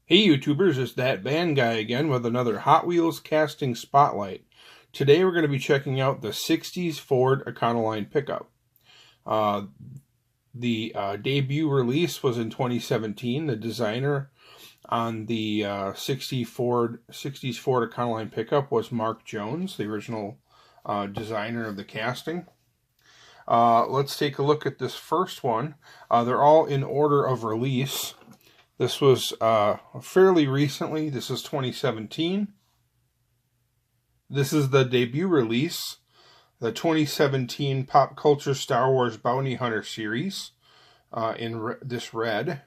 Hey YouTubers, it's that band guy again with another Hot Wheels casting spotlight. Today we're going to be checking out the 60s Ford Econoline Pickup. The debut release was in 2017. The designer on the 60s Ford Econoline Pickup was Mark Jones, the original designer of the casting. Let's take a look at this first one. They're all in order of release. This was fairly recently. This is 2017. This is the debut release, the 2017 Pop Culture Star Wars Bounty Hunter series in this red.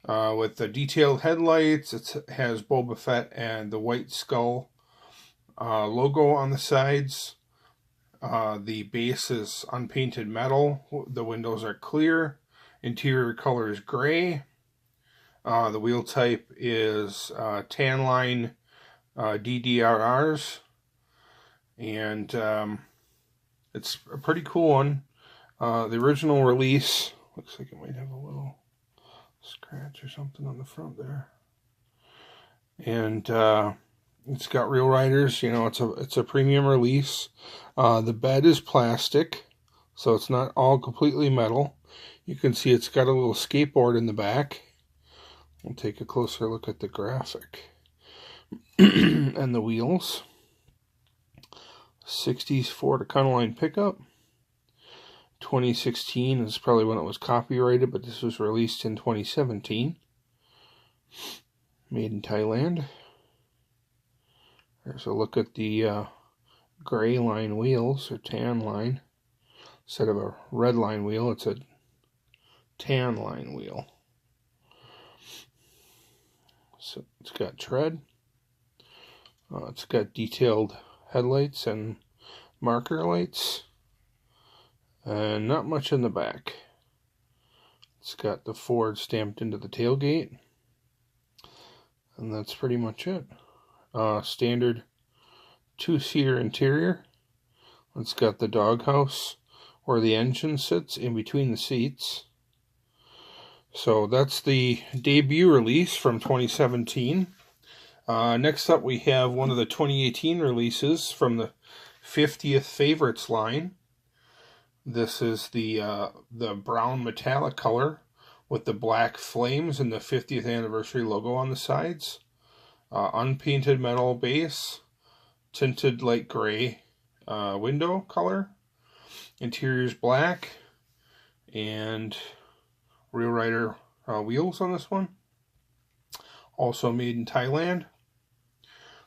With the detailed headlights, it has Boba Fett and the White Skull logo on the sides. The base is unpainted metal. The windows are clear. Interior color is gray. The wheel type is tan line DDRRs, and it's a pretty cool one. The original release looks like it might have a little scratch or something on the front there, and it's got Real Riders. You know, it's a premium release. The bed is plastic, so it's not all completely metal. You can see it's got a little skateboard in the back. We'll take a closer look at the graphic and the wheels. 60s Ford Econoline Pickup. 2016 is probably when it was copyrighted, but this was released in 2017. Made in Thailand. There's a look at the gray line wheels, or tan line. Instead of a red line wheel, it's a tan line wheel. So it's got tread. It's got detailed headlights and marker lights. And not much in the back. It's got the Ford stamped into the tailgate. And that's pretty much it. Standard two-seater interior. It's got the doghouse where the engine sits in between the seats. So that's the debut release from 2017. Next up we have one of the 2018 releases from the 50th Favorites line. This is the brown metallic color with the black flames and the 50th anniversary logo on the sides. Unpainted metal base, tinted light gray window color. Interior's black, and Real Rider wheels on this one. Also made in Thailand.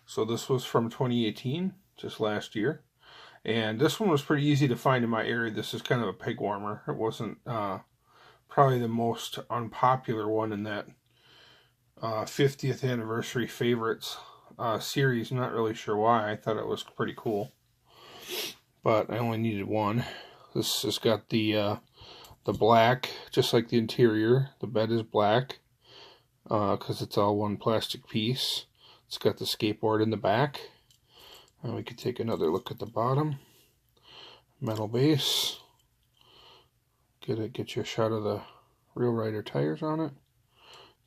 So this was from 2018, just last year. And this one was pretty easy to find in my area. This is kind of a peg warmer. It wasn't probably the most unpopular one in that 50th anniversary favorites series. I'm not really sure why. I thought it was pretty cool. But I only needed one. This has got the black, just like the interior. The bed is black because it's all one plastic piece. It's got the skateboard in the back. And we could take another look at the bottom. Metal base. Get you a shot of the Real Rider tires on it.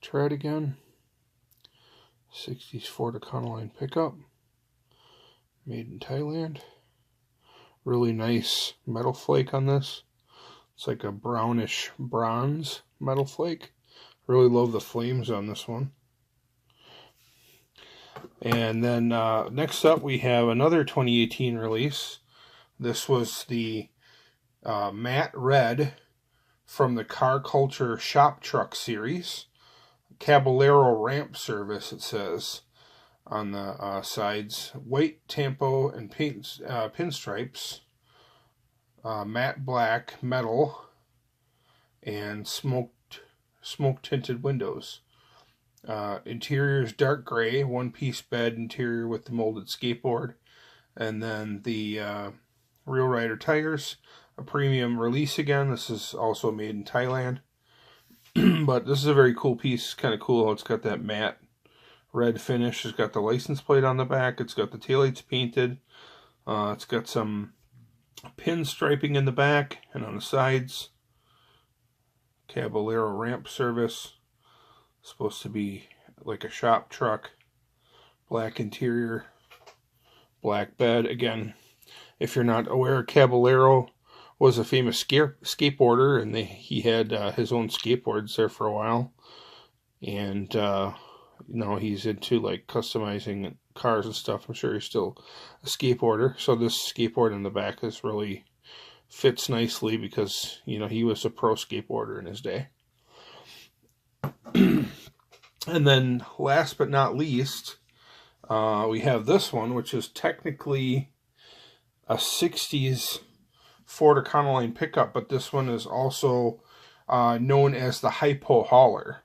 Tread again. 60s Ford Econoline Pickup. Made in Thailand. Really nice metal flake on this. It's like a brownish bronze metal flake. Really love the flames on this one. And then next up we have another 2018 release. This was the matte red from the Car Culture Shop Truck series. Caballero ramp service, it says on the sides. White tampo and pinstripes. Matte black metal and smoke tinted windows. Interior is dark gray, one-piece bed interior with the molded skateboard, and then the Real Rider tires, a premium release again. This is also made in Thailand, but this is a very cool piece. Kind of cool how it's got that matte red finish. It's got the license plate on the back. It's got the taillights painted. It's got some pin striping in the back and on the sides. Caballero ramp service. Supposed to be like a shop truck. Black interior, black bed. Again, if you're not aware, Caballero was a famous skateboarder, and he had his own skateboards there for a while. And he's into like customizing cars and stuff. I'm sure he's still a skateboarder. So this skateboard in the back is really fits nicely because he was a pro skateboarder in his day. And then last but not least, we have this one, which is technically a 60's Ford Econoline Pickup, but this one is also known as the Hypo Hauler.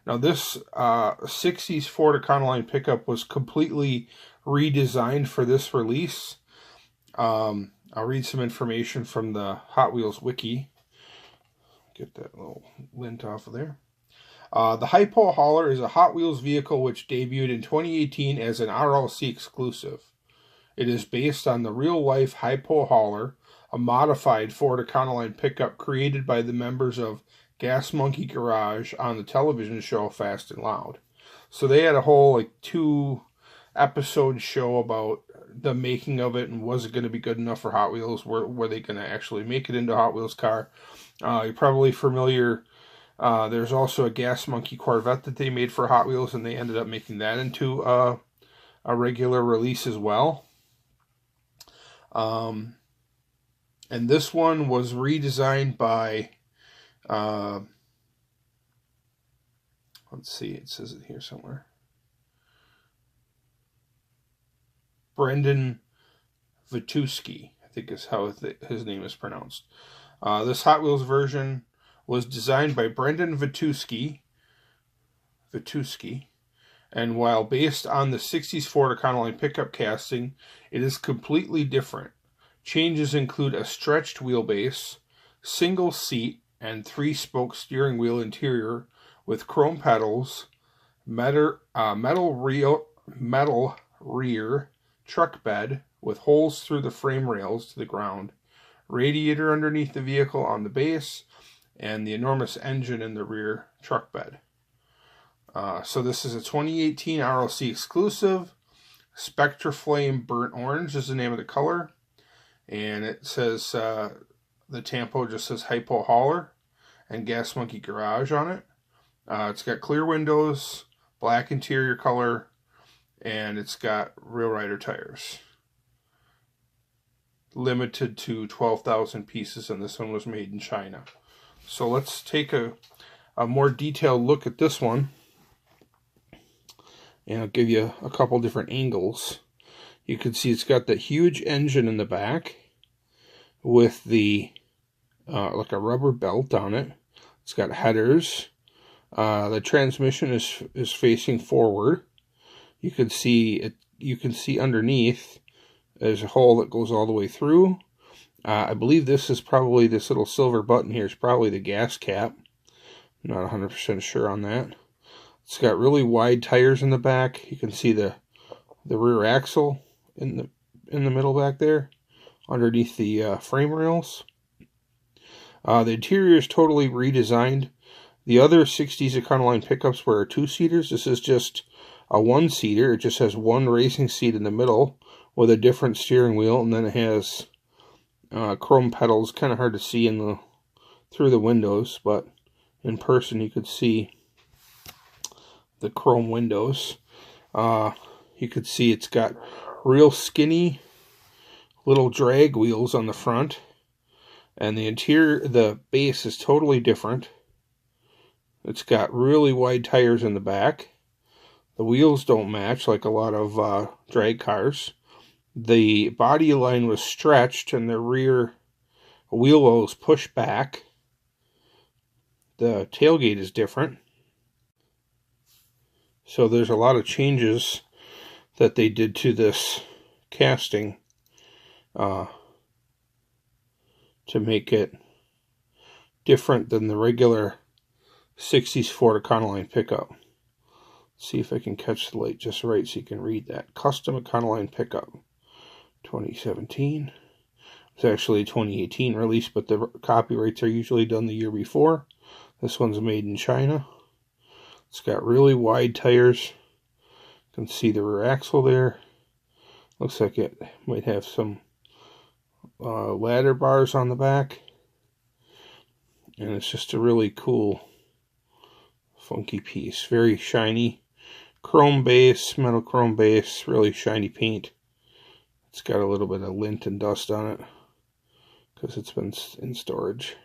Now this 60's Ford Econoline Pickup was completely redesigned for this release. I'll read some information from the Hot Wheels wiki. Get that little lint off of there. The Hypo Hauler is a Hot Wheels vehicle which debuted in 2018 as an RLC exclusive. It is based on the real-life Hypo Hauler, a modified Ford Econoline pickup created by the members of Gas Monkey Garage on the television show Fast and Loud. So they had a whole 2-episode show about the making of it and was it going to be good enough for Hot Wheels? Were they going to actually make it into a Hot Wheels car? You're probably familiar. There's also a Gas Monkey Corvette that they made for Hot Wheels, and they ended up making that into a regular release as well. And this one was redesigned by, let's see, it says it here somewhere. Brendan Vituski, I think is how his name is pronounced. This Hot Wheels version was designed by Brendan Vituski, and while based on the 60's Ford Econoline pickup casting, it is completely different. Changes include a stretched wheelbase, single seat, and 3-spoke steering wheel interior with chrome pedals, metal rear truck bed with holes through the frame rails to the ground, radiator underneath the vehicle on the base, and the enormous engine in the rear truck bed. So this is a 2018 RLC exclusive. Spectra Flame Burnt Orange is the name of the color. And it says, the tampo just says Hypo Hauler and Gas Monkey Garage on it. It's got clear windows, black interior color, and it's got Real Rider tires. Limited to 12,000 pieces, and this one was made in China. So let's take a more detailed look at this one. And I'll give you a couple different angles. You can see it's got that huge engine in the back with the like a rubber belt on it. It's got headers. The transmission is facing forward. You can see it. You can see underneath there's a hole that goes all the way through. I believe this is probably, this little silver button here is probably the gas cap. I'm not 100% sure on that. It's got really wide tires in the back. You can see the rear axle in the middle back there, underneath the frame rails. The interior is totally redesigned. The other 60's Econoline pickups were 2-seaters. This is just a 1-seater. It just has one racing seat in the middle with a different steering wheel, and then it has chrome pedals. Kind of hard to see through the windows, but in person you could see the chrome windows. You could see it's got real skinny little drag wheels on the front, and the interior, the base is totally different. It's got really wide tires in the back. The wheels don't match like a lot of drag cars. The body line was stretched and the rear wheel wells pushed back. The tailgate is different. So there's a lot of changes that they did to this casting to make it different than the regular 60's Ford Econoline pickup. Let's see if I can catch the light just right so you can read that. Custom Econoline Pickup 2017. It's actually a 2018 release, but the copyrights are usually done the year before. This one's made in China. It's got really wide tires. You can see the rear axle there. Looks like it might have some ladder bars on the back. And it's just a really cool, funky piece. Very shiny. Chrome base, metal chrome base, really shiny paint. It's got a little bit of lint and dust on it because it's been in storage.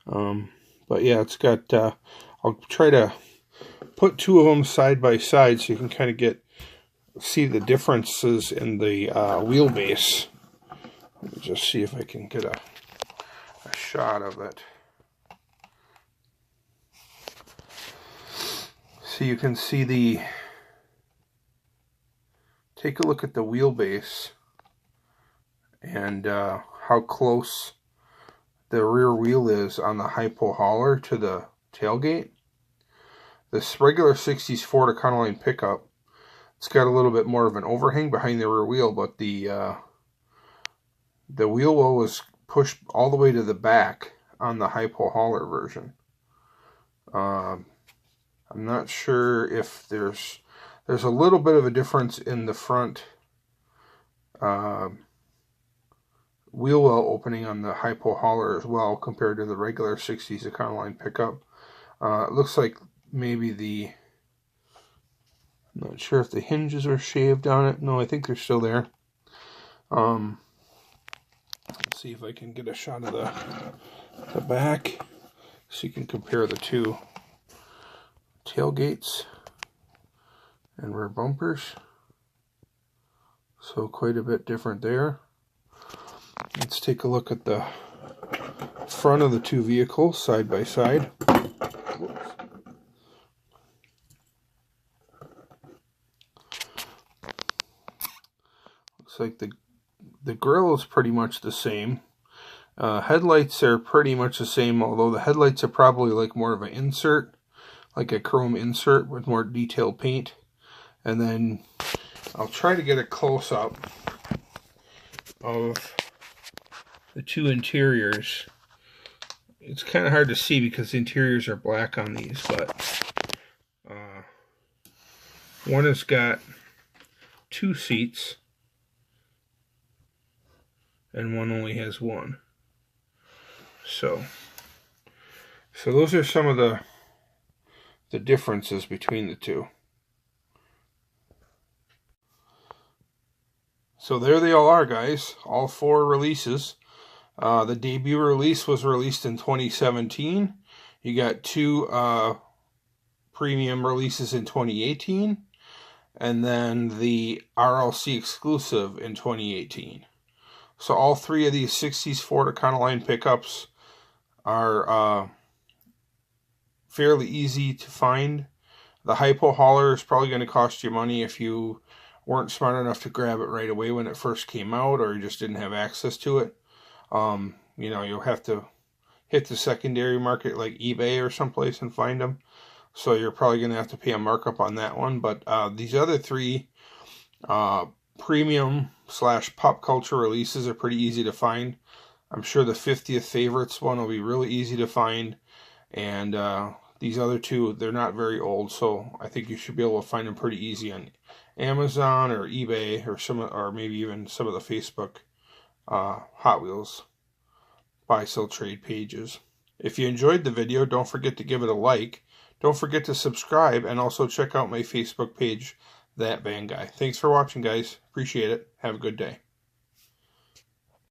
But yeah, it's got, I'll try to put two of them side by side so you can kind of see the differences in the wheelbase. Let me just see if I can get a shot of it. So you can see take a look at the wheelbase and how close the rear wheel is on the hypo hauler to the tailgate. This regular 60s Ford Econoline Pickup, it's got a little bit more of an overhang behind the rear wheel, but the wheel well was pushed all the way to the back on the hypo hauler version. I'm not sure if there's a little bit of a difference in the front wheel well opening on the hypo hauler as well compared to the regular 60s Econoline Pickup. It looks like maybe I'm not sure if the hinges are shaved on it. No, I think they're still there. Let's see if I can get a shot of the back so you can compare the two tailgates and rear bumpers. So quite a bit different there. Let's take a look at the front of the two vehicles side by side. Whoops. Looks like the grille is pretty much the same. Headlights are pretty much the same, although the headlights are probably like more of an insert, like a chrome insert with more detailed paint. And then I'll try to get a close-up of the two interiors. It's kind of hard to see because the interiors are black on these, but one has got 2 seats and one only has 1. So those are some of the differences between the two. So there they all are, guys. All 4 releases. The debut release was released in 2017. You got 2 premium releases in 2018. And then the RLC exclusive in 2018. So all 3 of these 60s Ford Econoline pickups are fairly easy to find. The hypo hauler is probably going to cost you money if you weren't smart enough to grab it right away when it first came out, or you just didn't have access to it. You know, you'll have to hit the secondary market like eBay or someplace and find them. So you're probably going to have to pay a markup on that one. But these other 3 premium / pop culture releases are pretty easy to find. I'm sure the 50th Favorites one will be really easy to find. And these other 2, they're not very old, so I think you should be able to find them pretty easy on Amazon or eBay or maybe even some of the Facebook Hot Wheels buy sell trade pages. If you enjoyed the video, don't forget to give it a like. Don't forget to subscribe and also check out my Facebook page, That Van Guy. Thanks for watching, guys. Appreciate it. Have a good day.